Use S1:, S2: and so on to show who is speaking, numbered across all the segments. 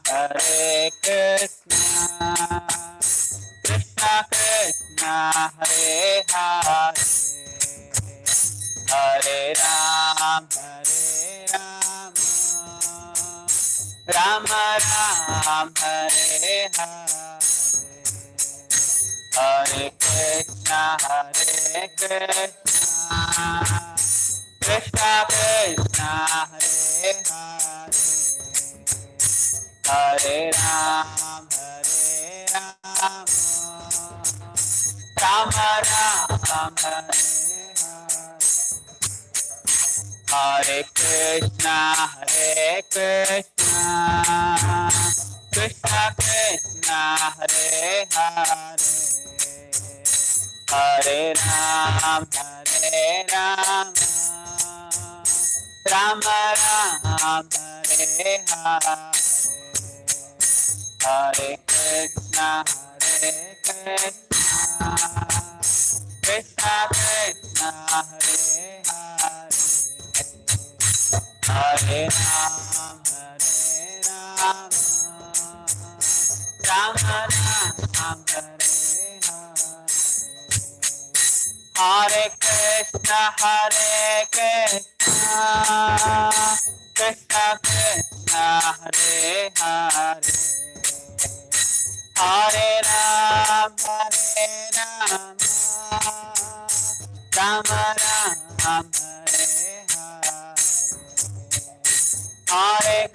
S1: Hare Krishna, Krishna Krishna, Hare Hare, Hare Ram, Rama Ram, Hare Hare, Hare Krishna, Krishna Krishna, Hare Hare, Hare Ram, Rama Ram, Hare Hare, Hare Krishna, Krishna Krishna, Hare Hare, Hare Ram, Rama Ram, Hare Hare, Hare Krishna, Krishna Krishna, Hare Hare, Hare Ram, Rama Ram, Hare Hare Krishna, Krishna Krishna, Hare Hare, Hare Ram, Rama Ram, Hare Hare, Hare Krishna, Krishna Krishna, Hare Hare, Hare Ram, Rama Ram, Hare Hare, Hare Krishna, Krishna Krishna, Hare Hare, Hare Ram, Rama Ram, Hare Hare, Hare Krishna, Krishna Krishna, Hare Hare, Hare Ram, Rama Ram, Hare Hare, Hare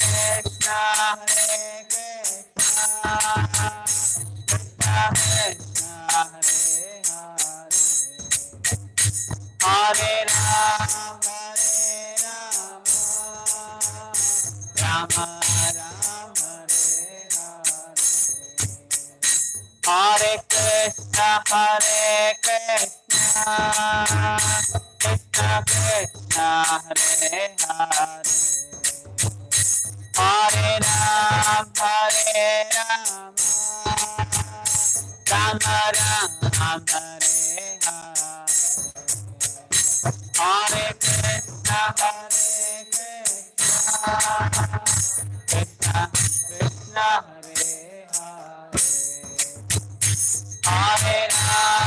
S1: Krishna, Krishna Krishna, Hare Hare, Hare Ram, Rama Ram, Hare Hare, Hare Krishna, Hare Ram,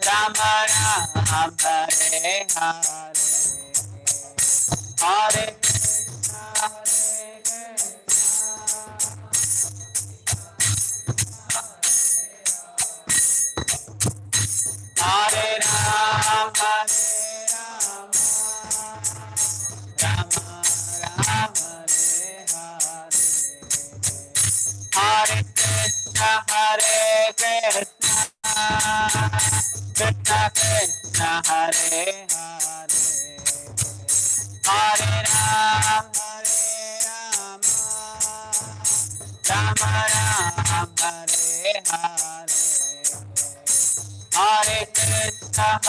S1: Rama Ram, Hare Hare, Hare Krishna, Krishna Krishna, Hare Hare, Hare Ram, Rama Ram, Hare Hare, Hare Krishna,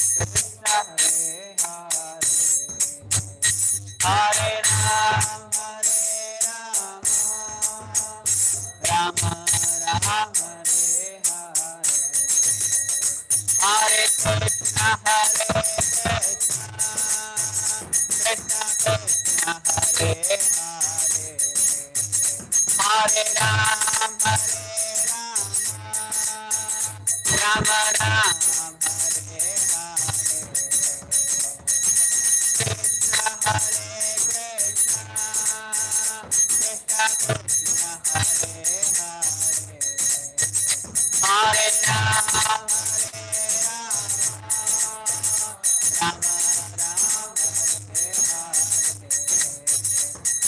S1: Krishna Krishna, Hare Hare, Hare Ram, Rama Ram, Hare Hare, Hare Krishna, Krishna Krishna, Hare Hare, Hare Ram, Rama Ram,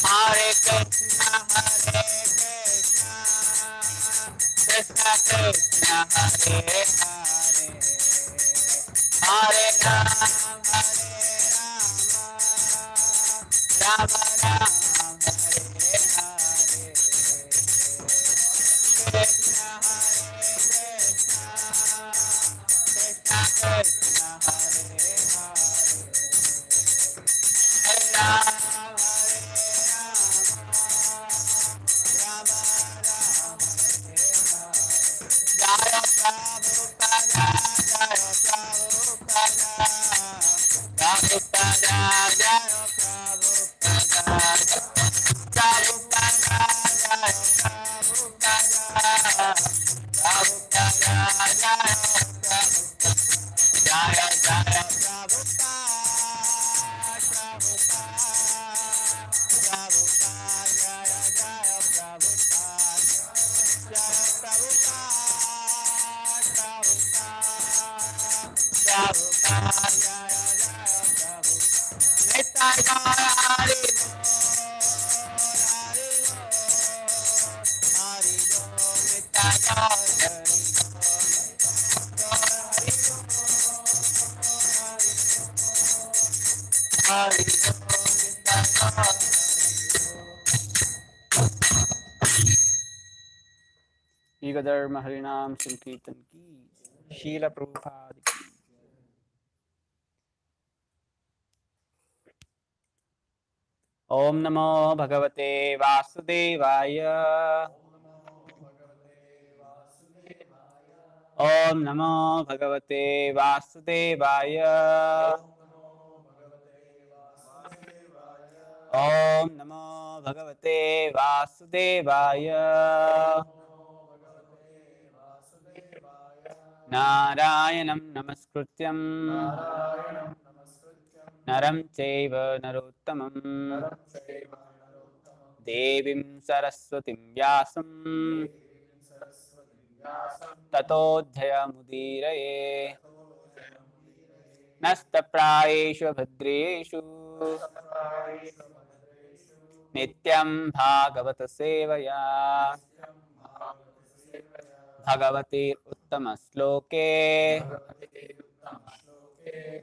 S1: Hare Krishna, Hare Krishna, Krishna Krishna, Hare Hare, Hare Ram, Hare Rama, Rama Ram, Hare Hare, Krishna Hare Krishna, Krishna Krishna, Hare Hare, Hare Ram, Ego Harinam Sankirtan ki, Srila Prabhupada ki. Om Namo Bhagavate Vasudevaya. Om Namo Bhagavate Vasudevaya. Om Namo Bhagavate Vasudevaya. Narayanam Namaskrutyam Naram Chaiva Narottamam Devim Saraswatim Vyasam Tato Mudiraye Nasta Prayeshu Bhadreshu Nityam Bhagavata Sevaya Bhagavate Uttama Sloke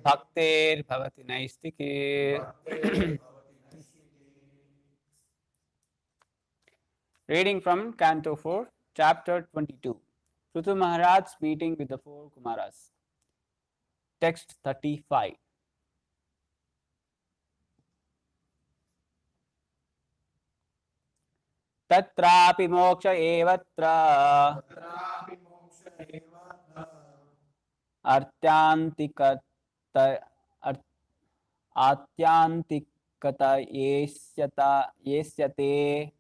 S1: Bhaktir Bhavati Naistike. Reading from Canto 4, Chapter 22. Prithu Maharaj's meeting with the four Kumaras. Text 35. Tatrapi moksha evatra artyantikata atyantikata yesyate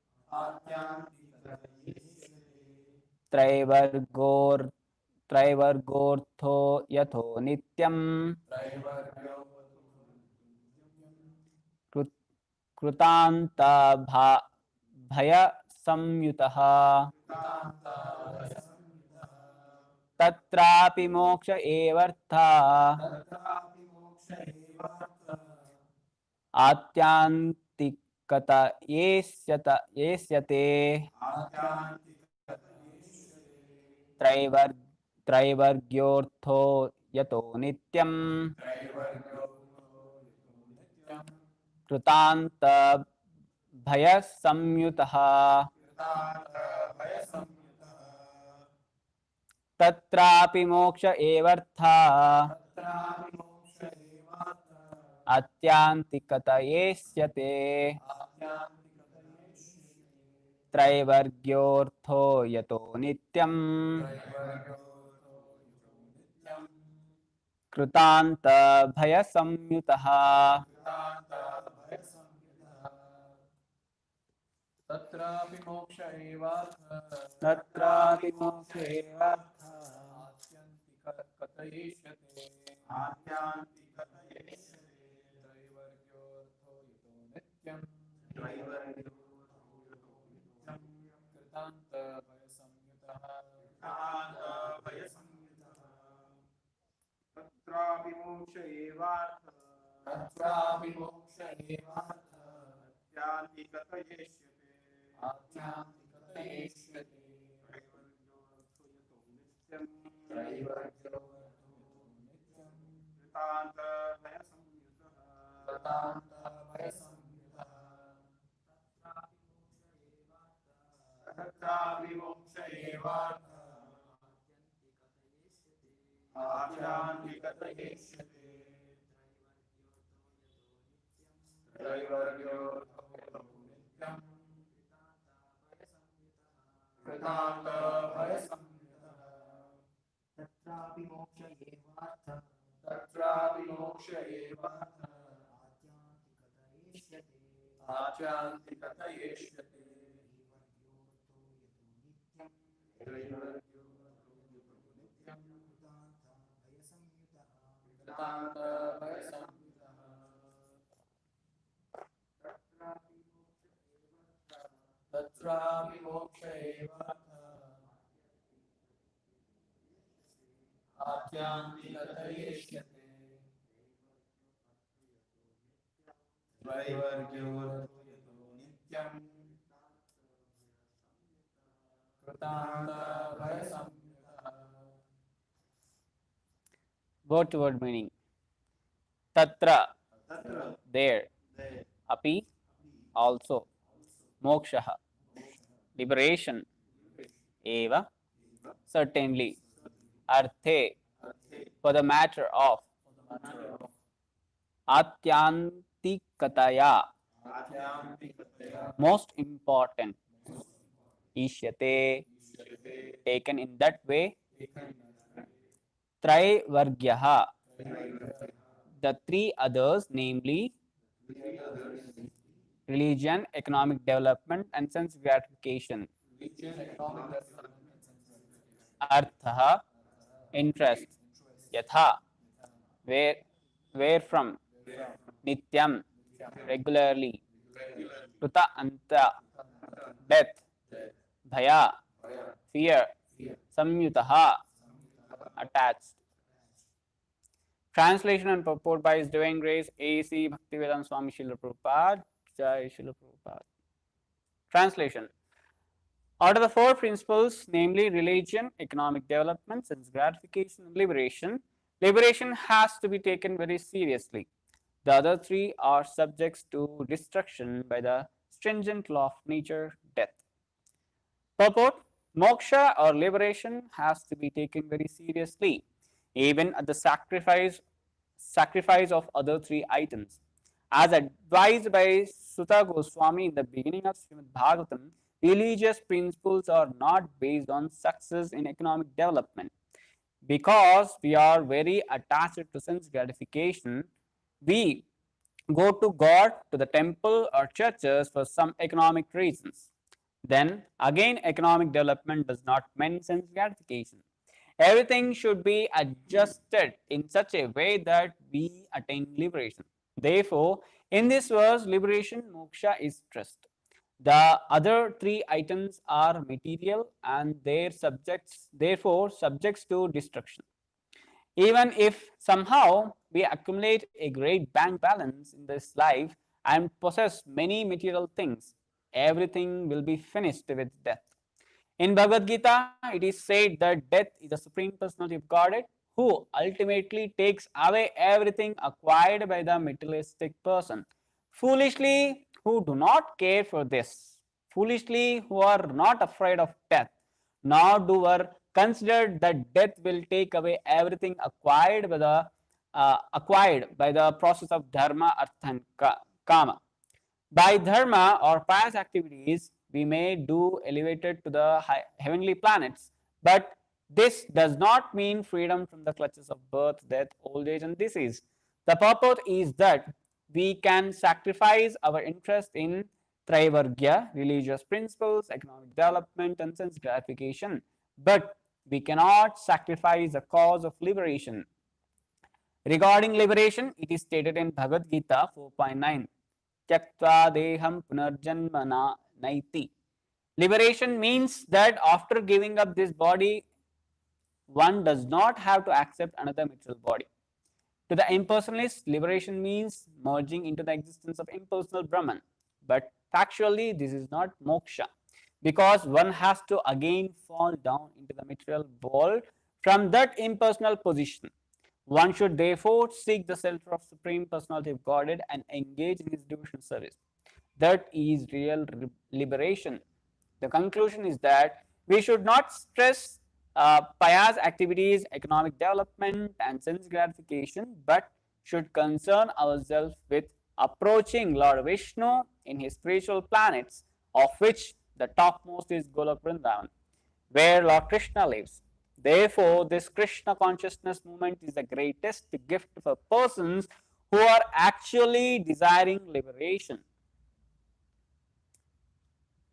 S1: त्रैवर्गोऽर्थो यथो नित्यम् कृतान्त भय संयुतः तत्रापि मोक्ष एवर्थः आत्यान्तिकत येष्यते त्रैवर्ग्योऽर्थो यतो नित्यम् कृतान्त भय संयुतः तत्रापि मोक्ष एवर्थः आत्यान्तिकतयेष्यते त्रैवर्ग्योऽर्थो यतो नित्यम् कृतान्त भय संयुतः
S2: तत्रापि मोक्ष एवार्थः त्रैवर्ग्योऽर्थो यतो नित्यम् कृतान्त भयसंयुतः तत्रापि मोक्ष एवार्थः तत्रापि मोक्ष एवार्थः अत्यान्ति कथयिष्यते अत्यान्ति कथयिष्यते त्रैवर्ग्यो नित्यं कृतान्तभयसंयुतः कृतान्तभयसंयुतः तत्रापि मोक्ष एवार्थः आख्यान्ति कथयिष्यते त्रैवर्ग्यो नित्यं कृतान्तभयसंयुतः
S3: तत्रापि मोक्ष एवार्थः
S2: तत्रापि मोक्ष एवार्थः
S3: आत्यान्ति कथयिष्यते
S2: आख्यान्ति कथयिष्यते
S3: त्रैवर्ग्यो
S2: नित्यं
S3: कृतान्तभयसंयुतः
S2: कृतान्तभयसंयुतः तत्रापि मोक्ष एवार्थः आख्यान्ति कथयिष्यते त्रैवर्ग्यो नित्यं कृतान्तभयसंयुतः
S1: Word to word meaning. Tatra, there. Api, also. Moksha, liberation. Eva, certainly. Arthe, for the matter of. Atyantikataya, most important. Ishyate, taken in that way. Traivargyaha, the three others, namely religion, economic development, and sense gratification. Artha, interest. Yatha, where from. Nityam, regularly. Kruta anta, death. Bhaya, fear. Samyutaha, attached. Translation and purport by His Divine Grace A.C. Bhaktivedanta Swami Srila Prabhupada. Jai Srila Prabhupada. Translation. Out of the four principles, namely religion, economic development, sense gratification, and liberation, liberation has to be taken very seriously. The other three are subjects to destruction by the stringent law of nature, death. Purport: moksha or liberation has to be taken very seriously, even at the sacrifice of other three items. As advised by Sutta Goswami in the beginning of Srimad Bhagavatam, religious principles are not based on success in economic development. Because we are very attached to sense gratification, we go to God, to the temple or churches for some economic reasons. Then again, economic development does not mean sense gratification. Everything should be adjusted in such a way that we attain liberation. Therefore, in this verse, liberation, moksha is stressed. The other three items are material and their subjects, therefore, subjects to destruction. Even if somehow we accumulate a great bank balance in this life and possess many material things, everything will be finished with death. In Bhagavad Gita, it is said that death is the Supreme Personality of Godhead who ultimately takes away everything acquired by the materialistic person. Foolishly, who do not care for this, foolishly, who are not afraid of death, nor do are considered that death will take away everything acquired by the process of dharma, artha, and kama. By dharma or pious activities, we may do elevated to the heavenly planets, but this does not mean freedom from the clutches of birth, death, old age, and disease. The purport is that we can sacrifice our interest in Traivargya, religious principles, economic development, and sense gratification, but we cannot sacrifice the cause of liberation. Regarding liberation, it is stated in Bhagavad Gita 4.9. Tyaktva deham punarjanma naiti. Liberation means that after giving up this body, one does not have to accept another material body. To the impersonalist, liberation means merging into the existence of impersonal Brahman. But factually, this is not moksha, because one has to again fall down into the material world from that impersonal position. One should therefore seek the shelter of Supreme Personality of Godhead and engage in his devotional service. That is real liberation. The conclusion is that we should not stress pious activities, economic development, and sense gratification, but should concern ourselves with approaching Lord Vishnu in his spiritual planets, of which the topmost is Golok Vrindavan, where Lord Krishna lives. Therefore, this Krishna consciousness movement is the greatest gift for persons who are actually desiring liberation.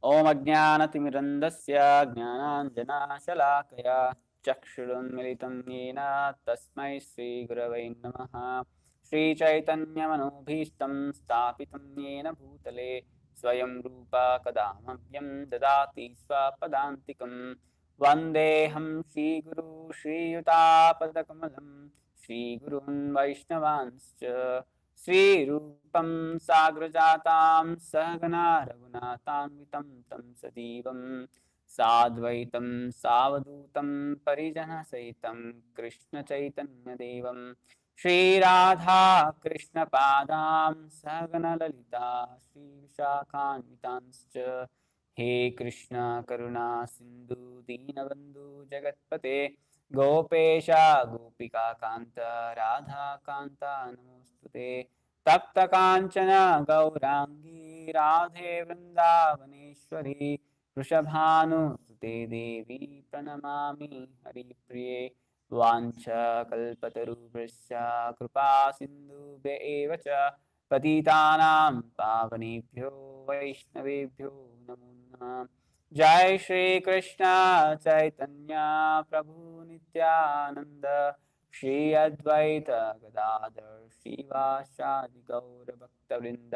S1: ओम अज्ञानतिमिरन्दस्य ज्ञानाञ्जनाशलाकया चक्षुरुन्मिलितं येन तस्मै श्रीगुरवे नमः। श्रीचैतन्यमनोभीष्टं स्थापितं येन भूतले स्वयं रूपा कदा मह्यं ददाति स्वपदान्तिकं। वन्देऽहं श्रीगुरु श्रीयुतापदकमलं श्रीगुरून् वैष्णवांश्च श्रीरूपं साग्रजातां सहगना रघुनाथान्वितं तं सजीवं साद्वैतं सावधूतं परिजनसहितं कृष्णचैतन्यदेवं श्रीराधा कृष्णपादां सहगणललिता श्रीविशाखान्वितांश्च। हे कृष्ण करुणा सिन्धु दीनबन्धु जगत्पते गोपेश गोपिकान्त राधाकान्त नमोस्तुते। तप्त कांचन गौरांगी राधे वृंदावनेश्वरी वृषभानुसुते देवी प्रणमामि हरिप्रिये। वाञ्छकल्पतरुभ्यश्च कृपा सिन्धुभ्य एव च पतितानां पावनेभ्यो वैष्णवेभ्यो नमो नमः। जय श्री कृष्ण चैतन्य प्रभु नित्यानंद श्री अद्वैत गदाधर श्रीवासादि गौर भक्तवृंद।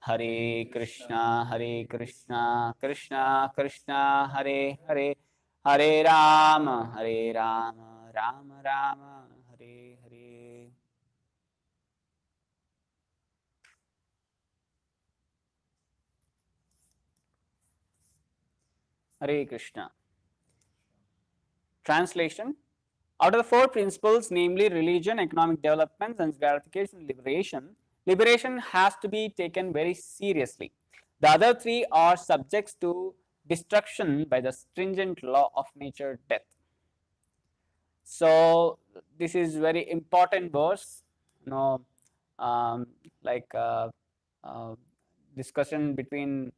S1: हरे कृष्णा कृष्णा कृष्णा हरे हरे, हरे Ram Ram Ram Hare Hare. Hare Krishna. Translation: out of the four principles, namely religion, economic development, sense gratification, liberation has to be taken very seriously. The other three are subjects to destruction by the stringent law of nature, death. So this is very important verse. You know, like discussion between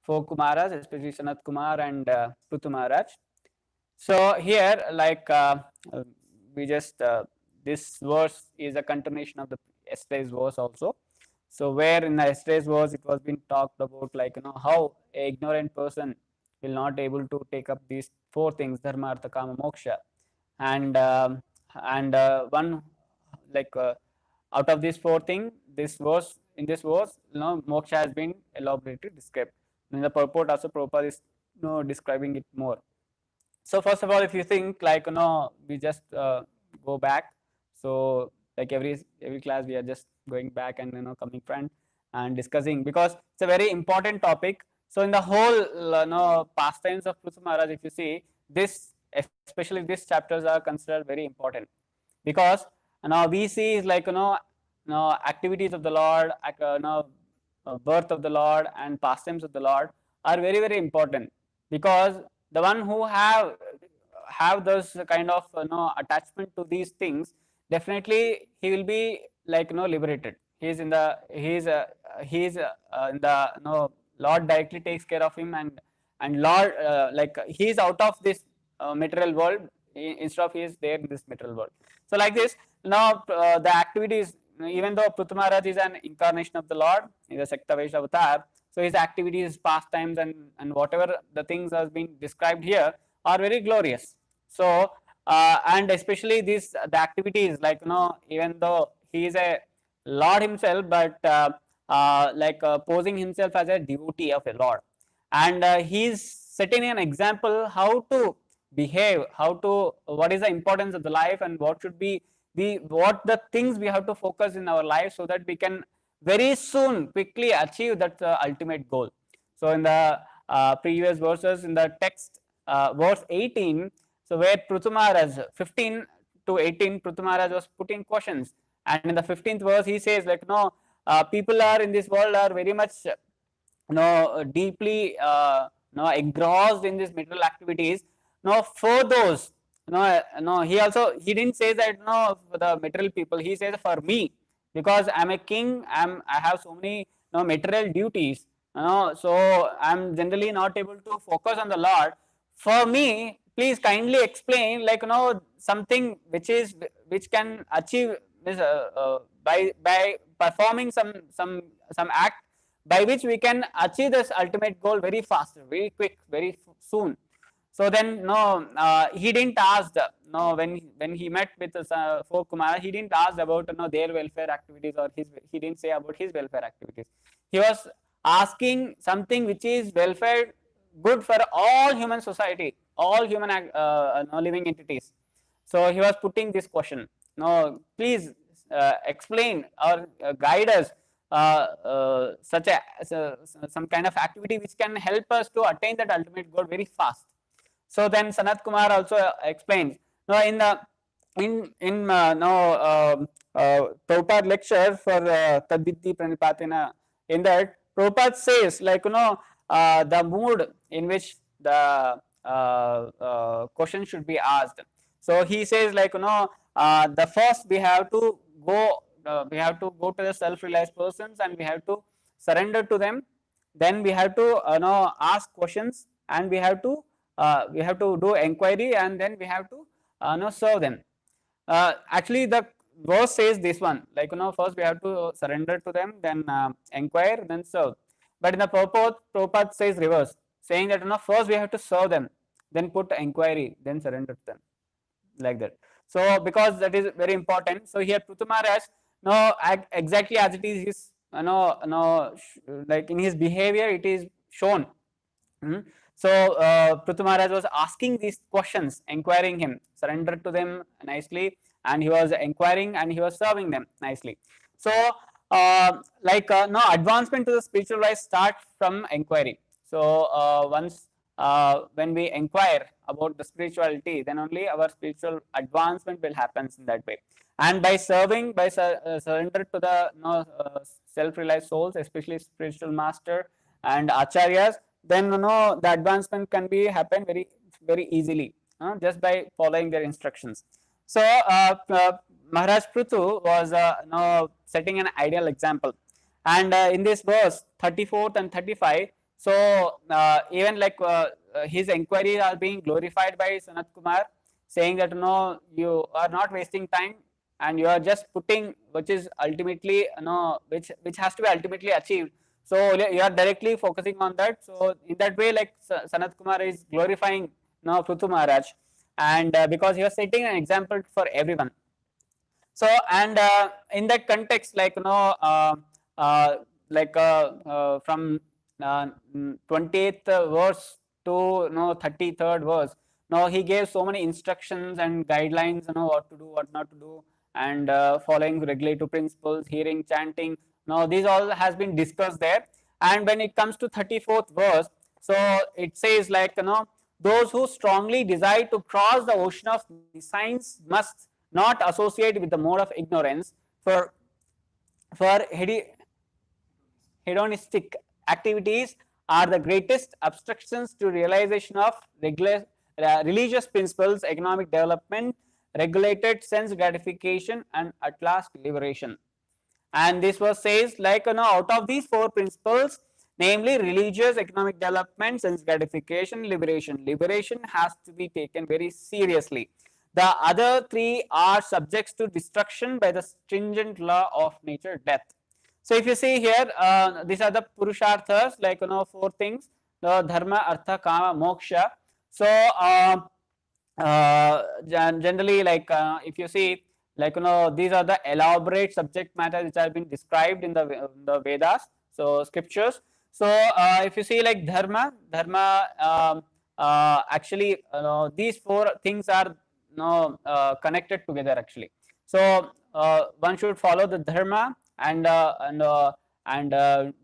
S1: four Kumaras, especially Sanat Kumar and Prithu Maharaj. So here, like we just this verse is a continuation of the yesterday's verse also. So where in the yesterday's verse it was being talked about, like how a ignorant person will not able to take up these four things: dharma, artha, kama, moksha, and one, like out of these four things, this verse, in this verse, moksha has been elaborately described. In the purport also, Prabhupada is describing it more. So first of all, if you think, like we just go back. So like every class we are just going back and coming front and discussing, because it's a very important topic. So in the whole pastimes of Prithu Maharaj, if you see this, especially these chapters are considered very important, because now we see is like activities of the Lord, birth of the Lord and pastimes of the Lord are very, very important, because the one who have those kind of attachment to these things, definitely he will be like liberated. He is in the in the Lord directly takes care of him, and Lord like he is out of this material world, instead of he is there in this material world. So like this, now the activities, even though Prithu Maharaj is an incarnation of the Lord, he is a Shakta Vaishya avatar, so his activities, pastimes, and whatever the things has been described here are very glorious. So and especially these the activities, like even though he is a Lord himself, but like posing himself as a devotee of a Lord, and he is setting an example how to behave, how to, what is the importance of the life, and what should be what the things we have to focus in our life, so that we can very soon quickly achieve that ultimate goal. So in the previous verses in the text, verse 18, so where Prithu Maharaj 15 to 18, Prithu Maharaj was putting questions, and in the 15th verse he says like, no, people are in this world are very much deeply engrossed in these material activities. Now for those, he didn't say that for the material people, he says for me, because I'm a king, I have so many material duties, so I'm generally not able to focus on the Lord. For me, please kindly explain, like something which can achieve this by performing some act by which we can achieve this ultimate goal very faster, very quick, very soon. So then, no, he didn't ask. No, when he met with four Kumara, he didn't ask about their welfare activities, or he didn't say about his welfare activities. He was asking something which is welfare good for all human society, all human living entities. So he was putting this question. No, please explain or guide us such a some kind of activity which can help us to attain that ultimate goal very fast. So then Sanat Kumar also explains. Now in the in now Prabhupada lecture for Tadvitti Pranipatena, in that Prabhupada says like the mood in which the question should be asked. So he says like the first we have to go to the self-realized persons, and we have to surrender to them. Then we have to ask questions, and we have to do inquiry, and then we have to serve them. Actually, the verse says this one, like first we have to surrender to them, then inquire, then serve. But in the Prabhupada says reverse, saying that first we have to serve them, then put inquiry, then surrender to them, like that. So because that is very important. So here Prithu Maharaj, exactly as it is his, like in his behavior, it is shown. So Prithu Maharaj was asking these questions, inquiring him, surrendered to them nicely, and he was inquiring and he was serving them nicely. So now advancement to the spiritual life start from inquiry. So once when we inquire about the spirituality, then only our spiritual advancement will happen in that way. And by serving, by surrender to the self-realized souls, especially spiritual master and acharyas, then the advancement can be happen very easily just by following their instructions. So Maharaj Prithu was setting an ideal example, and in this verse 34th and 35, so even like his inquiries are being glorified by Sanat Kumar, saying that you are not wasting time, and you are just putting which is ultimately which has to be ultimately achieved. So you are directly focusing on that. So in that way, like Sanat Kumar is glorifying Prithu Maharaj, and because he was setting an example for everyone. So and in that context, like from 28th verse to 33rd verse, now he gave so many instructions and guidelines, what to do, what not to do, and following regulative principles, hearing, chanting. Now these all has been discussed there. And when it comes to 34th verse, so it says like those who strongly desire to cross the ocean of science must not associate with the mode of ignorance, for hedonistic activities are the greatest obstructions to realization of religious principles, economic development, regulated sense gratification, and at last liberation. And this was says like out of these four principles, namely religious, economic development, sense gratification, liberation has to be taken very seriously. The other three are subjects to destruction by the stringent law of nature, death. So if you see here, these are the purusharthas, like four things: the dharma, artha, kama, moksha. So generally, like if you see, like these are the elaborate subject matter which have been described in the Vedas, so scriptures. So if you see like dharma, actually these four things are connected together actually. So one should follow the dharma and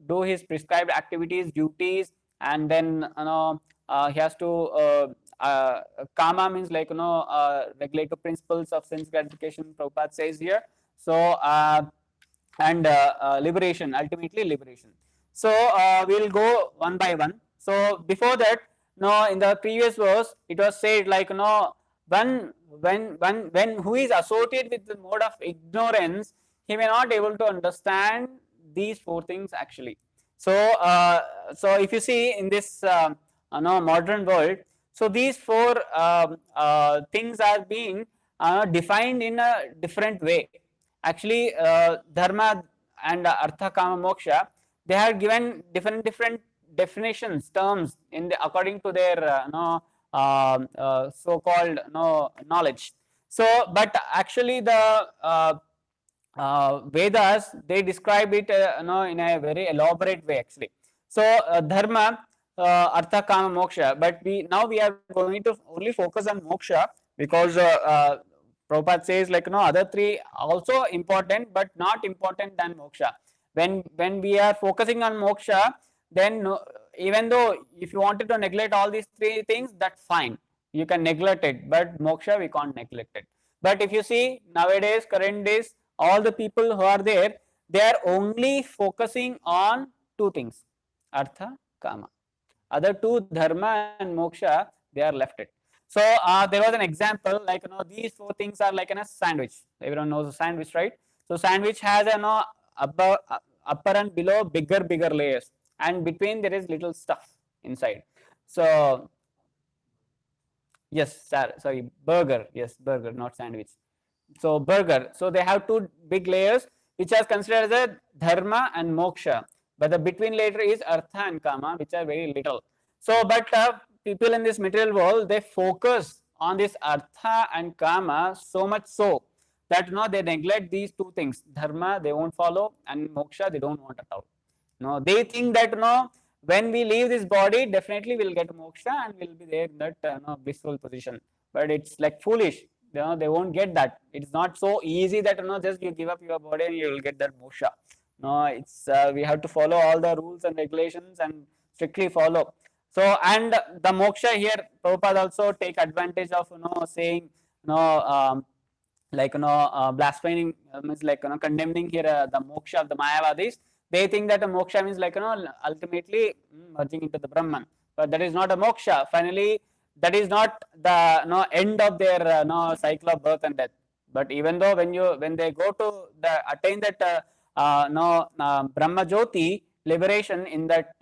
S1: do his prescribed activities, duties, and then he has to kama means like regulative principles of sense gratification. Prabhupada says here. So and liberation, ultimately liberation. So we'll go one by one. So before that, no, in the previous verse, it was said like when who is associated with the mode of ignorance, he may not able to understand these four things actually. So so if you see in this modern world, so these four things are being defined in a different way. Actually, dharma and artha kama moksha, they have given different definitions, terms in the according to their so called knowledge. So but actually the Vedas, they describe it in a very elaborate way actually. So dharma, artha kama moksha, but we are going to only focus on moksha because Prabhupada says like other three also important but not important than moksha. When we are focusing on moksha, then even though if you wanted to neglect all these three things, that's fine, you can neglect it, but moksha we can't neglect it. But if you see nowadays, current days, all the people who are there, they are only focusing on two things, artha, kama. Other two, dharma and moksha, they are left it. So there was an example like these four things are like in a sandwich. Everyone knows a sandwich, right? So sandwich has upper and below bigger layers, and between there is little stuff inside. So yes, sorry, burger. Yes, burger, not sandwich. So burger. So they have two big layers which are considered as a dharma and moksha, but the between layer is artha and kama, which are very little. So but people in this material world, they focus on this artha and kama so much so that they neglect these two things. Dharma they won't follow, and moksha they don't want at all. They think that when we leave this body, definitely we'll get moksha and we'll be there in that blissful position. But it's like foolish. They won't get that. It's not so easy that just you give up your body and you will get that moksha. No, it's we have to follow all the rules and regulations and strictly follow. So and the moksha here, Prabhupada also take advantage of saying like blaspheming means like condemning here the moksha of the Mayavadis. They think that a moksha means like ultimately merging into the Brahman, but that is not a moksha. Finally, that is not the end of their cycle of birth and death. But even though when they go to attain that Brahma Jyoti liberation in that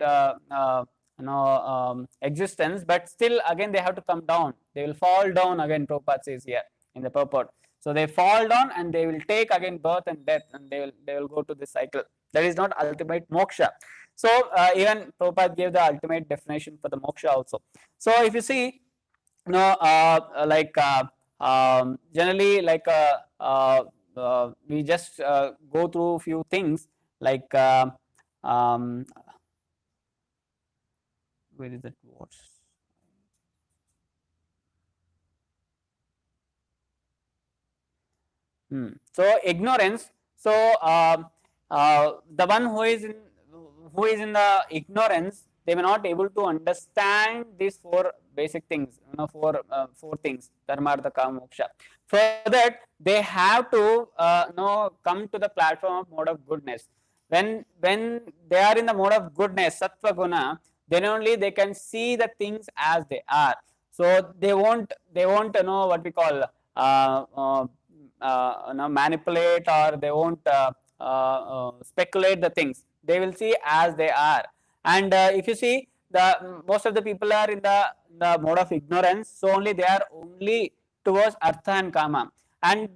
S1: existence, but still again they have to come down. They will fall down again. Prabhupada says here in the purport. So they fall down and they will take again birth and death, and they will go to this cycle. That is not ultimate moksha. So even Prabhupada gave the ultimate definition for the moksha also. So if you see, generally like we just go through few things like where is that words? So ignorance. So the one who is in the ignorance, they may not able to understand these four basic things, four things, dharma, artha, kama, moksha. For that, they have to come to the platform of mode of goodness. When they are in the mode of goodness, sattva guna, then only they can see the things as they are. So they won't know what we call manipulate, or they won't speculate the things. They will see as they are. And if you see, the most of the people are in the mode of ignorance, so only they are only towards artha and kama. And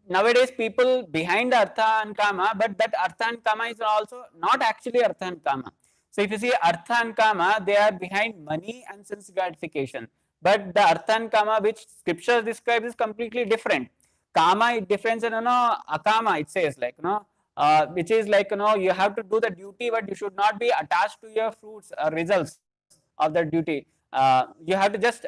S1: nowadays people behind the artha and kama, but that artha and kama is also not actually artha and kama. So if you see artha and kama, they are behind money and sense gratification. But the artha and kama which scriptures describes is completely different. Kama, it difference in akama, it says like which is like you have to do the duty, but you should not be attached to your fruits or results of the duty. You have to just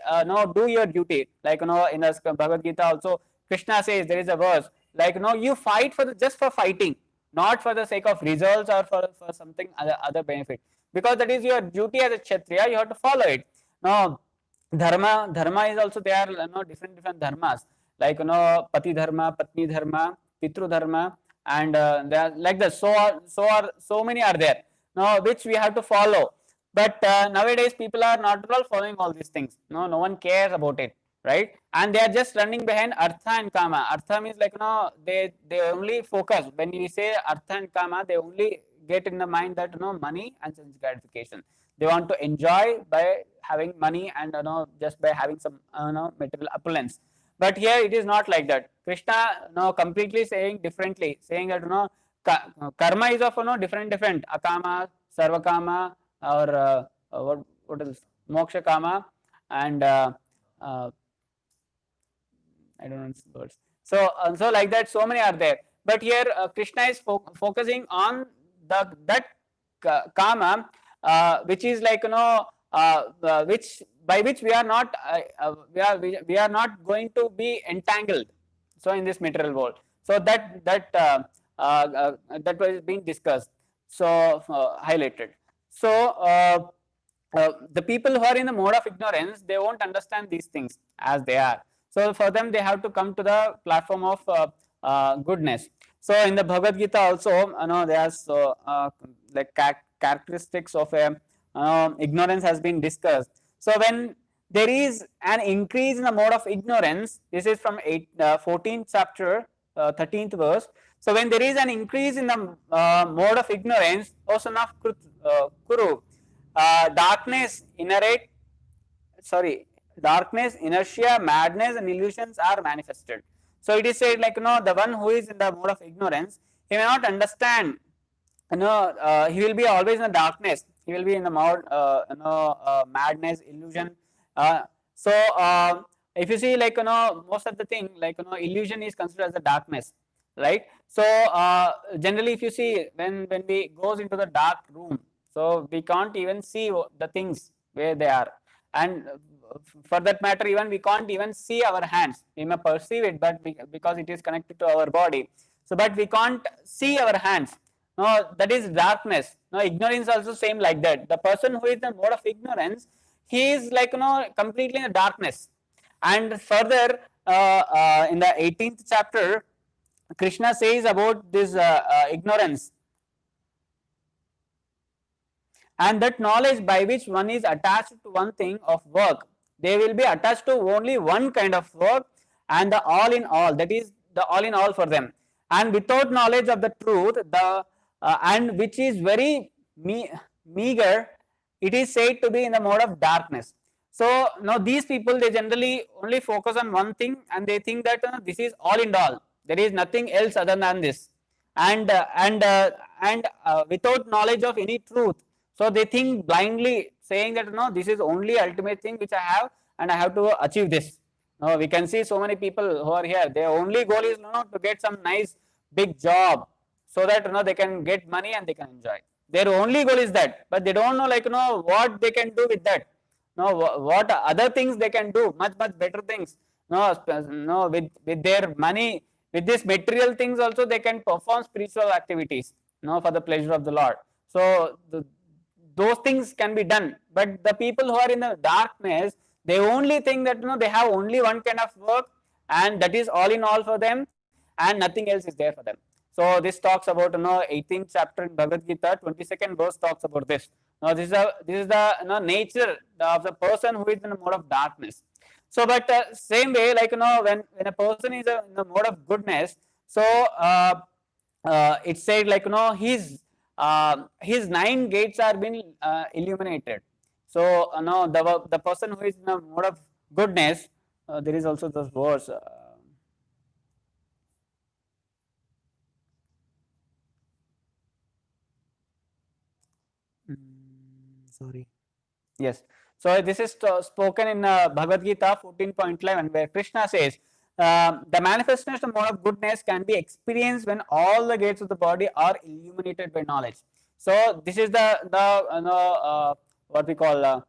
S1: do your duty. Like in the Bhagavad Gita also, Krishna says, there is a verse like you fight for just for fighting, not for the sake of results or for something other benefit, because that is your duty as a kshatriya. You have to follow it. Now dharma is also there, different dharmas, like pati dharma, patni dharma, pitru dharma, and there are like that. So many are there now which we have to follow. But nowadays people are not at all following all these things. No one cares about it, right? And they are just running behind artha and kama. Artha means like they only focus when we say artha and kama. They only get in the mind that money and sense gratification. They want to enjoy by having money and just by having some material opulence. But here it is not like that. Krishna completely saying differently, saying that karma is of different akama, sarvakama, or what else, moksha kama, and uh, I don't know the words. So like that, so many are there. But here Krishna is focusing on that kama, which is like which by which we are not we are not going to be entangled. So in this material world, so that was being discussed. So highlighted. So the people who are in the mode of ignorance, they won't understand these things as they are. So for them, they have to come to the platform of goodness. So in the Bhagavad Gita also, there are like characteristics of ignorance has been discussed. So when there is an increase in the mode of ignorance, this is from 14th chapter, 13th verse. So when there is an increase in the mode of ignorance, O son of Kuru, darkness, darkness, inertia, madness, and illusions are manifested. So it is said like the one who is in the mode of ignorance, he may not understand. He will be always in the darkness. He will be in the mode, madness, illusion. So if you see like most of the thing like illusion is considered as the darkness, right? So generally, if you see when we goes into the dark room, so we can't even see the things where they are, and for that matter, even we can't even see our hands. We may perceive it, but because it is connected to our body, so but we can't see our hands. No, that is darkness. No, ignorance also same like that. The person who is in the mode of ignorance, he is like completely in the darkness. And further, in the 18th chapter, Krishna says about this ignorance, and that knowledge by which one is attached to one thing of work, they will be attached to only one kind of work, and the all in all, that is the all in all for them. And without knowledge of the truth, the and which is very meager, it is said to be in the mode of darkness. So now these people, they generally only focus on one thing, and they think that this is all in all. There is nothing else other than this, and without knowledge of any truth, so they think blindly, saying that no, this is only ultimate thing which I have, and I have to achieve this. Now we can see so many people who are here. Their only goal is to get some nice big job, so that they can get money and they can enjoy. Their only goal is that, but they don't know like what they can do with that. No, what other things they can do, much better things. No, with their money, with these material things also they can perform spiritual activities, for the pleasure of the Lord. So those things can be done. But the people who are in the darkness, they only think that they have only one kind of work, and that is all in all for them, and nothing else is there for them. So this talks about 18th chapter in Bhagavad Gita, 22nd verse talks about this. Now this is the nature of the person who is in the mode of darkness. So but same way, like when a person is in the mode of goodness, so it said like his 9 gates are being illuminated. So the person who is in the mode of goodness, there is also this verse. Sorry. Yes. So this is spoken in Bhagavad Gita 14.11, where Krishna says, the manifestation mode of goodness can be experienced when all the gates of the body are illuminated by knowledge. So this is the what we call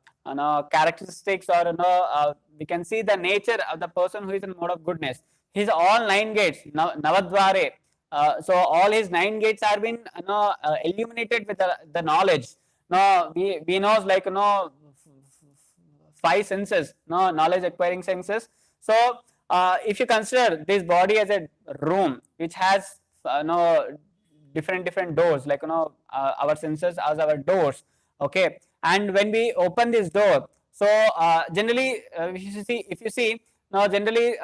S1: characteristics, or we can see the nature of the person who is in mode of goodness. his all 9 gates, Navadvare. So all his 9 gates are been illuminated with the knowledge. Now we knows like five senses, no knowledge acquiring senses. So if you consider this body as a room which has different doors, like our senses as our doors, okay, and when we open this door, so generally if you see now generally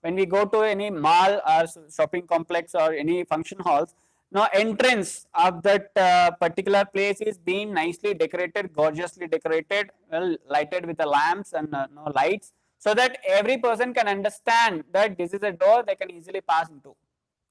S1: when we go to any mall or shopping complex or any function halls, now entrance of that particular place is being nicely decorated, gorgeously decorated, well lighted with the lamps and lights, so that every person can understand that this is a door they can easily pass into,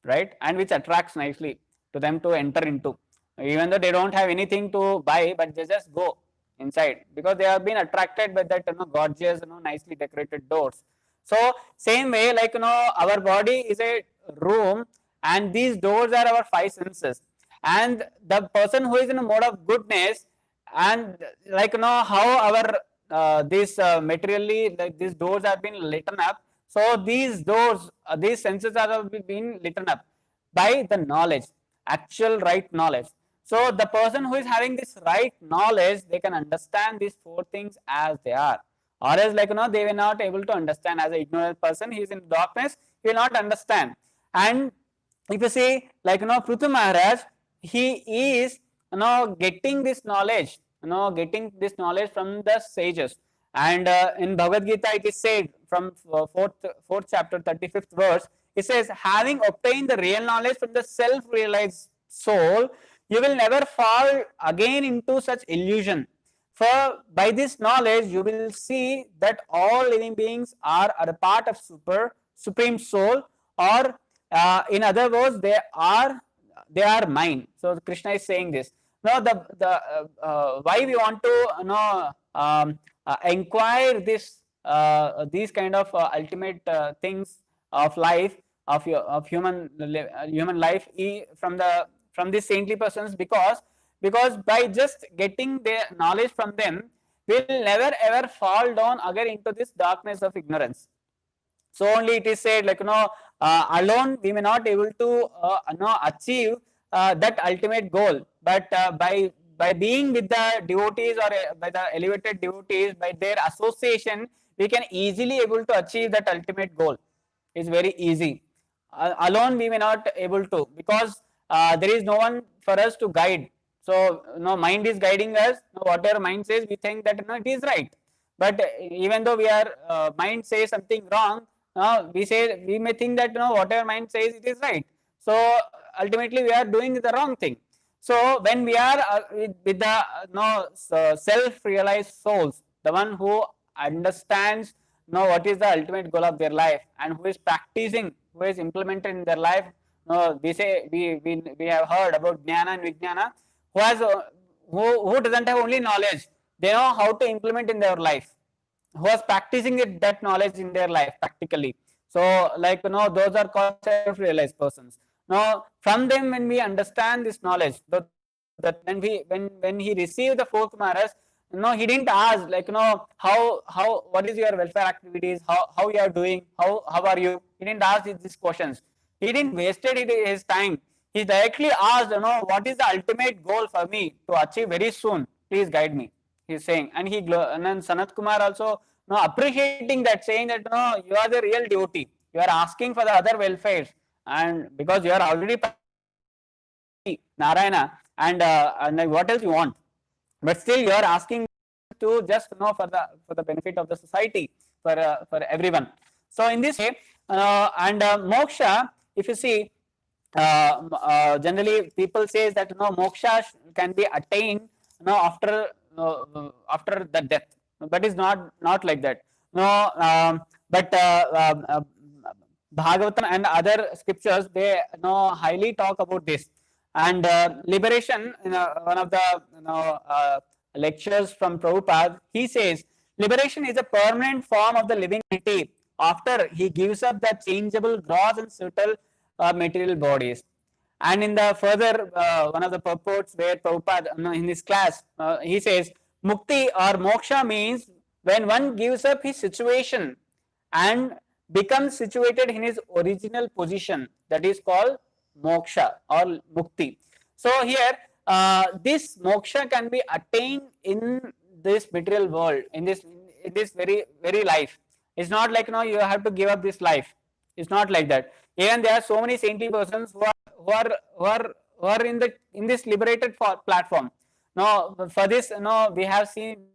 S1: right, and which attracts nicely to them to enter into, even though they don't have anything to buy, but they just go inside because they have been attracted by that gorgeous nicely decorated doors. So same way, like our body is a room and these doors are our five senses, and the person who is in a mode of goodness, and like how our these materially, like these doors have been lit up, so these doors these senses are being lit up by the knowledge, actual right knowledge. So the person who is having this right knowledge, they can understand these four things as they are, or else like they were not able to understand. As an ignorant person, he is in darkness, he will not understand. And if you see like Prithu Maharaj, he is getting this knowledge, getting this knowledge from the sages. And in Bhagavad Gita it is said from fourth chapter 35th verse, it says, having obtained the real knowledge from the self realized soul, you will never fall again into such illusion. For by this knowledge you will see that all living beings are a part of supreme soul, or in other words, they are mine. So Krishna is saying this. Now the why we want to inquire this these kind of ultimate things of life of human life from these saintly persons, because by just getting their knowledge from them, we'll never ever fall down again into this darkness of ignorance. So only it is said like alone we may not able to achieve that ultimate goal, but by being with the devotees, or by the elevated devotees, by their association, we can easily able to achieve that ultimate goal. It's very easy. Alone we may not able to, because there is no one for us to guide. So mind is guiding us. Whatever mind says, we think that it is right. But even though we are mind says something wrong, we may think that whatever mind says it is right. So ultimately we are doing the wrong thing. So when we are with the self-realized souls, the one who understands what is the ultimate goal of their life, and who is practicing, who is implemented in their life. We say we have heard about jnana and vijnana, who has who doesn't have only knowledge, they know how to implement in their life, who is practicing that knowledge in their life practically. So like those are called self-realized persons. Now from them, when we understand this knowledge, that when he received the fourth Maharaj, he didn't ask like how what is your welfare activities, how you are doing, how are you. He didn't ask these questions. He didn't wasted his time. He directly asked, what is the ultimate goal for me to achieve very soon? Please guide me. He's saying, and then Sanat Kumar also appreciating that, saying that you are the real devotee. You are asking for the other welfares, and because you are already Narayana, and what else you want? But still you are asking to just for the benefit of the society, for everyone. So in this way, and moksha, if you see, generally people say that moksha can be attained after the death, but it's not like that. But Bhagavatam and other scriptures, they highly talk about this. And liberation, in one of the lectures from Prabhupada, he says liberation is a permanent form of the living entity after he gives up the changeable gross and subtle material bodies. And in the further one of the purports where Prabhupada in his class, he says mukti or moksha means when one gives up his situation and becomes situated in his original position, that is called moksha or mukti. So here this moksha can be attained in this material world, in this very life. It's not like you have to give up this life. It's not like that. Even there are so many saintly persons who are in this liberated platform. Now for this, we have seen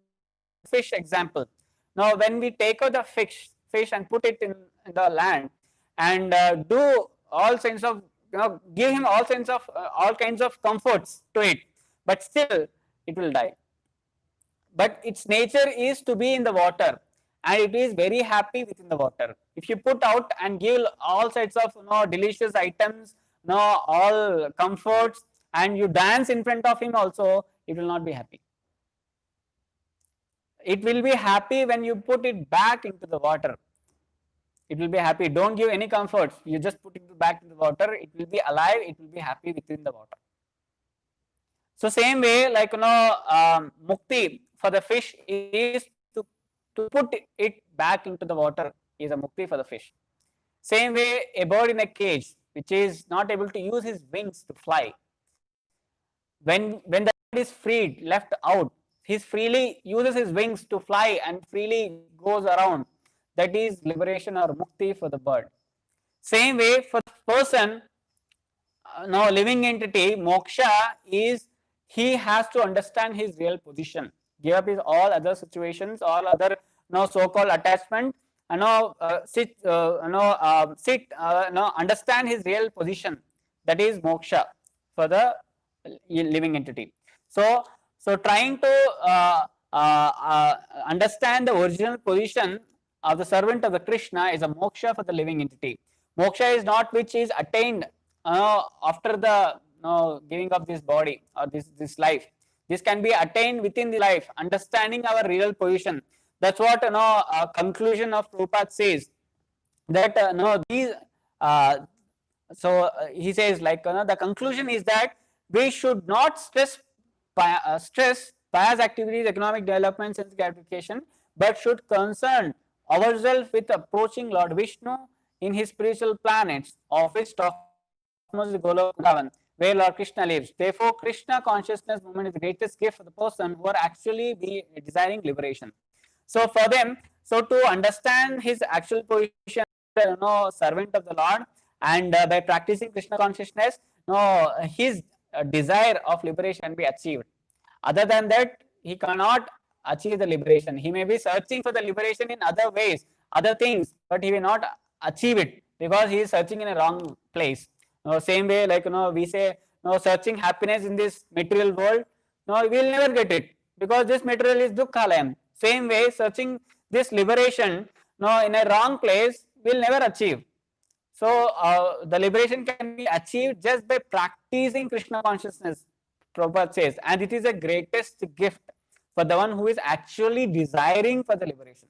S1: fish example. Now when we take out the fish and put it in the land and do all kinds of, give him all kinds of comforts to it, but still it will die. But its nature is to be in the water, and it is very happy within the water. If you put out and give all sorts of delicious items, all comforts, and you dance in front of him also, it will not be happy. It will be happy when you put it back into the water. It will be happy. Don't give any comforts. You just put it back in the water. It will be alive. It will be happy within the water. So same way, like mukti for the fish is to put it back into the water is a mukti for the fish. Same way, a bird in a cage which is not able to use his wings to fly. When the bird is freed, left out, he freely uses his wings to fly and freely goes around. That is liberation or mukti for the bird. Same way for the person, now living entity, moksha is he has to understand his real position, give up his all other situations, all other so-called attachment, understand his real position. That is moksha for the living entity. So trying to understand the original position of the servant of the Krishna is a moksha for the living entity. Moksha is not which is attained after the giving of this body or this life. This can be attained within the life, understanding our real position. That's what conclusion of Prabhupada says, that these he says, like the conclusion is that we should not stress pious activities, economic development, sense gratification, but should concern ourselves with approaching Lord Vishnu in his spiritual planets, of which topmost is Golok Vrindavan, where Lord Krishna lives. Therefore, Krishna consciousness movement is the greatest gift for the person who are actually desiring liberation. So for them, so to understand his actual position, servant of the Lord, and by practicing Krishna consciousness, his desire of liberation can be achieved. Other than that, he cannot achieve the liberation. He may be searching for the liberation in other ways, other things, but he will not achieve it because he is searching in a wrong place. Same way, like we say, searching happiness in this material world, we will never get it because this material is dukkhalayam. Same way, searching this liberation in a wrong place will never achieve. So the liberation can be achieved just by practicing Krishna consciousness, Prabhupada says, and it is the greatest gift for the one who is actually desiring for the liberation.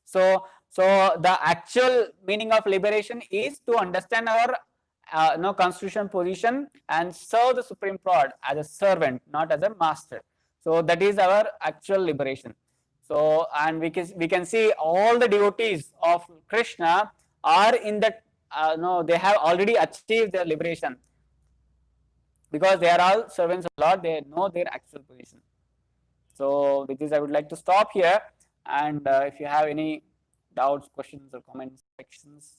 S1: So the actual meaning of liberation is to understand our constitutional position and serve the Supreme Lord as a servant, not as a master. So that is our actual liberation. So, and we can see all the devotees of Krishna are in that. They have already achieved their liberation because they are all servants of Lord. They know their actual position. So with this, I would like to stop here. And if you have any doubts, questions, or comments, sections.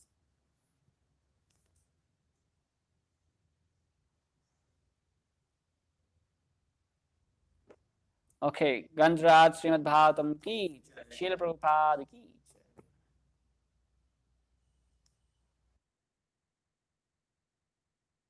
S1: Okay, Ganjraj Srimad Bhagavatam ki, Srila Prabhupada ki.